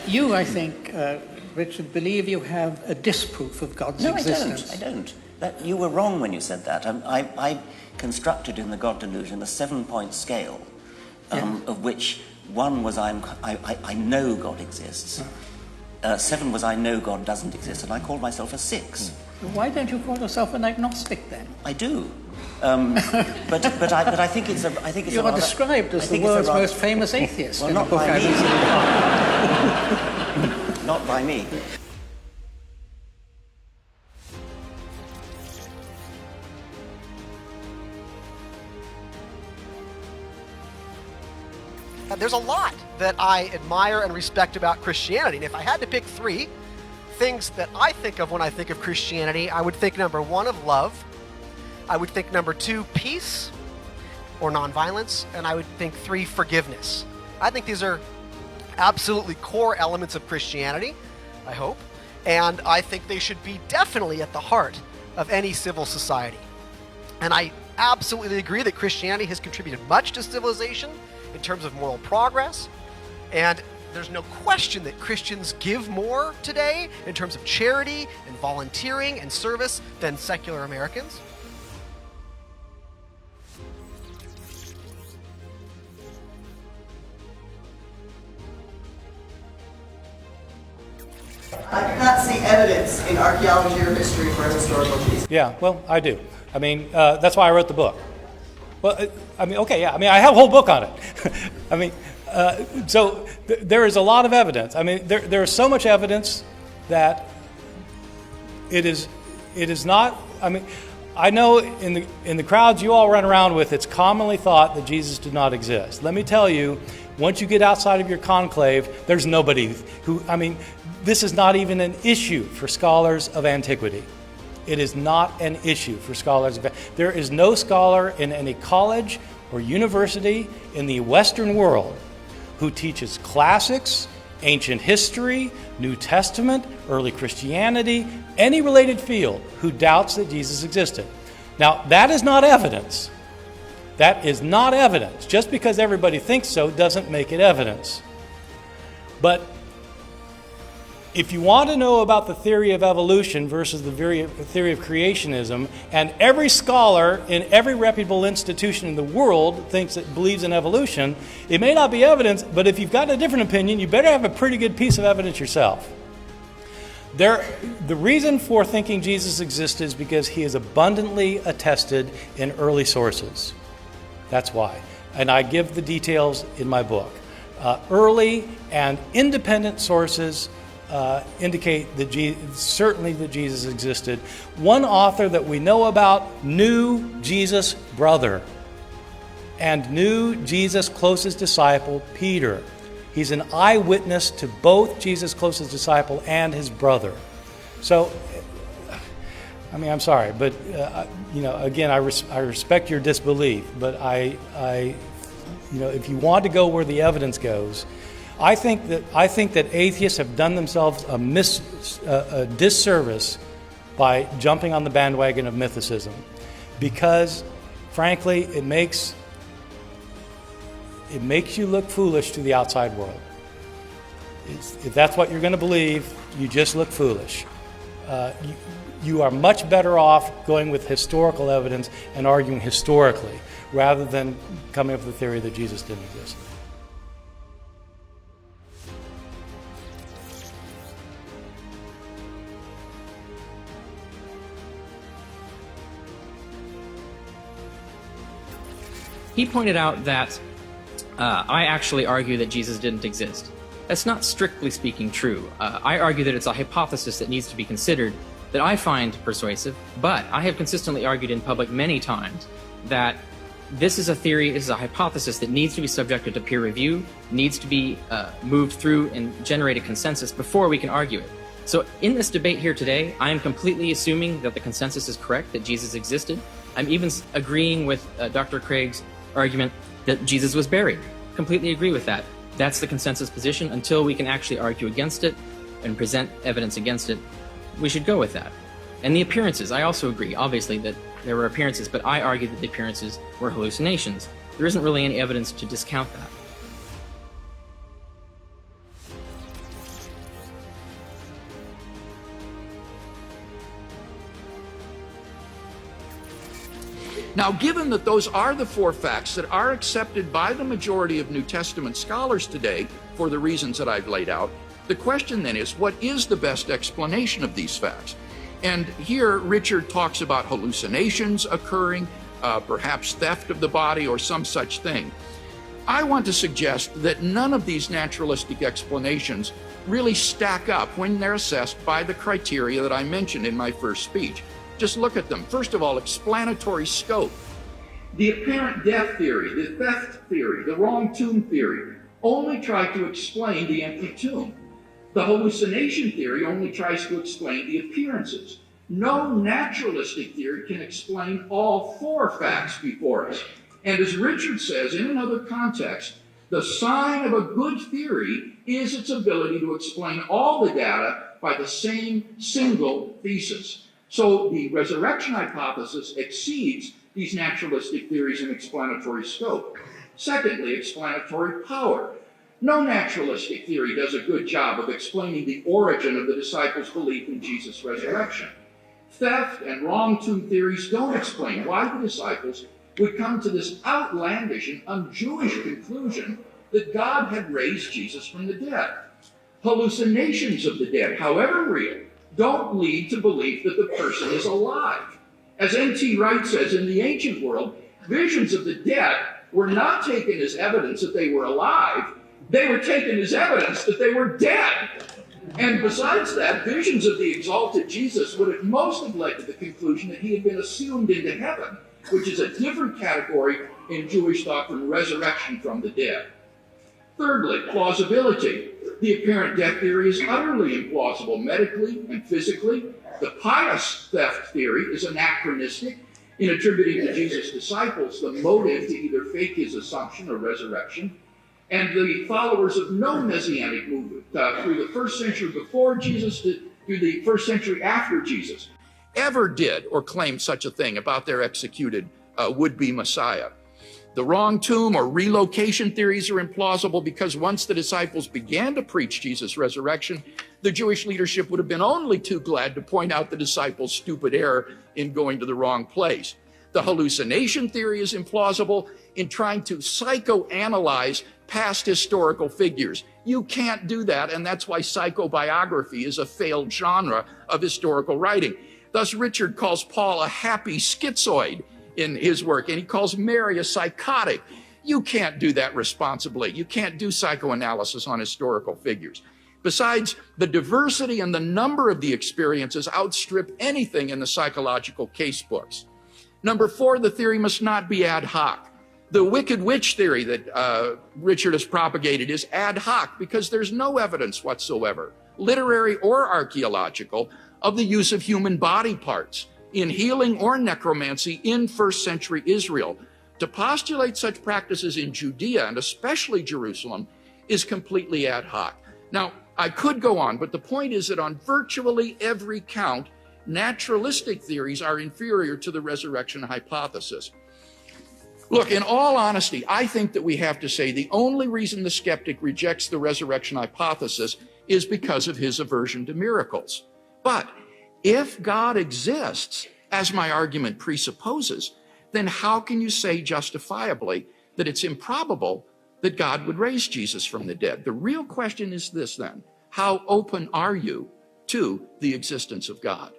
You, I think, Richard, believe you have a disproof of God's existence. No, I don't. You were wrong when you said that. I constructed in the God delusion a 7-point scale, of which 1 was I know God exists, 7 was I know God doesn't exist, and I called myself a 6. Why don't you call yourself an agnostic then? I do. But I think it's you are described as the world's most famous atheist. Well, not by me. Not by me. There's a lot that I admire and respect about Christianity, and if I had to pick 3 things that I think of when I think of Christianity, I would think number 1 of love, I would think number 2 peace or nonviolence, and I would think 3 forgiveness. I think these are absolutely core elements of Christianity, I hope, and I think they should be definitely at the heart of any civil society. And I absolutely agree that Christianity has contributed much to civilization in terms of moral progress, and there's no question that Christians give more today in terms of charity and volunteering and service than secular Americans. I cannot see evidence in archaeology or history for a historical Jesus. Yeah, well, I do. I mean, that's why I wrote the book. Well, I mean, okay, yeah. I mean, I have a whole book on it. I mean, so there is a lot of evidence. I mean, there is so much evidence that it is not. I mean, I know in the crowds you all run around with, it's commonly thought that Jesus did not exist. Let me tell you, once you get outside of your conclave, there's nobody who. I mean, this is not even an issue for scholars of antiquity. It is not an issue for scholars. There is no scholar in any college or university in the Western world who teaches classics, ancient history, New Testament, early Christianity, any related field who doubts that Jesus existed. Now, that is not evidence. That is not evidence. Just because everybody thinks so doesn't make it evidence. But if you want to know about the theory of evolution versus the theory of creationism, and every scholar in every reputable institution in the world believes in evolution, it may not be evidence, but if you've got a different opinion, you better have a pretty good piece of evidence yourself. The reason for thinking Jesus existed is because he is abundantly attested in early sources. That's why. And I give the details in my book. Early and independent sources indicate that certainly that Jesus existed. One author that we know about knew Jesus' brother and knew Jesus' closest disciple, Peter. He's an eyewitness to both Jesus' closest disciple and his brother. So, I mean, I'm sorry, but again, I respect your disbelief, but if you want to go where the evidence goes, I think that atheists have done themselves a disservice by jumping on the bandwagon of mythicism, because, frankly, it makes you look foolish to the outside world. If that's what you're going to believe, you just look foolish. You are much better off going with historical evidence and arguing historically, rather than coming up with the theory that Jesus didn't exist. He pointed out that I actually argue that Jesus didn't exist. That's not strictly speaking true. I argue that it's a hypothesis that needs to be considered that I find persuasive, but I have consistently argued in public many times that this is a theory, this is a hypothesis that needs to be subjected to peer review, needs to be moved through and generate a consensus before we can argue it. So in this debate here today, I am completely assuming that the consensus is correct, that Jesus existed. I'm even agreeing with Dr. Craig's argument that Jesus was buried. Completely agree with that. That's the consensus position. Until we can actually argue against it and present evidence against it, we should go with that. And the appearances, I also agree, obviously, that there were appearances, but I argue that the appearances were hallucinations. There isn't really any evidence to discount that. Now, given that those are the four facts that are accepted by the majority of New Testament scholars today for the reasons that I've laid out, the question then is, what is the best explanation of these facts? And here Richard talks about hallucinations occurring, perhaps theft of the body or some such thing. I want to suggest that none of these naturalistic explanations really stack up when they're assessed by the criteria that I mentioned in my first speech. Just look at them. First of all, explanatory scope. The apparent death theory, the theft theory, the wrong tomb theory only try to explain the empty tomb. The hallucination theory only tries to explain the appearances. No naturalistic theory can explain all four facts before us. And as Richard says in another context, the sign of a good theory is its ability to explain all the data by the same single thesis. So the resurrection hypothesis exceeds these naturalistic theories in explanatory scope. Secondly, explanatory power. No naturalistic theory does a good job of explaining the origin of the disciples' belief in Jesus' resurrection. Theft and wrong tomb theories don't explain why the disciples would come to this outlandish and un-Jewish conclusion that God had raised Jesus from the dead. Hallucinations of the dead, however real, don't lead to belief that the person is alive. As N.T. Wright says, in the ancient world, visions of the dead were not taken as evidence that they were alive. They were taken as evidence that they were dead. And besides that, visions of the exalted Jesus would at most have led to the conclusion that he had been assumed into heaven, which is a different category in Jewish thought from resurrection from the dead. Thirdly, plausibility. The apparent death theory is utterly implausible medically and physically. The pious theft theory is anachronistic in attributing to Jesus' disciples the motive to either fake his assumption or resurrection. And the followers of no messianic movement through the first century before Jesus to through the first century after Jesus ever did or claimed such a thing about their executed would-be Messiah. The wrong tomb or relocation theories are implausible because once the disciples began to preach Jesus' resurrection, the Jewish leadership would have been only too glad to point out the disciples' stupid error in going to the wrong place. The hallucination theory is implausible in trying to psychoanalyze past historical figures. You can't do that, and that's why psychobiography is a failed genre of historical writing. Thus, Richard calls Paul a happy schizoid in his work, and he calls Mary a psychotic. You can't do that responsibly. You can't do psychoanalysis on historical figures. Besides, the diversity and the number of the experiences outstrip anything in the psychological case books. Number 4, the theory must not be ad hoc. The wicked witch theory that Richard has propagated is ad hoc because there's no evidence whatsoever, literary or archaeological, of the use of human body parts in healing or necromancy in first century Israel. To postulate such practices in Judea, and especially Jerusalem, is completely ad hoc. Now, I could go on, but the point is that on virtually every count, naturalistic theories are inferior to the resurrection hypothesis. Look, in all honesty, I think that we have to say the only reason the skeptic rejects the resurrection hypothesis is because of his aversion to miracles. But if God exists, as my argument presupposes, then how can you say justifiably that it's improbable that God would raise Jesus from the dead? The real question is this then: how open are you to the existence of God?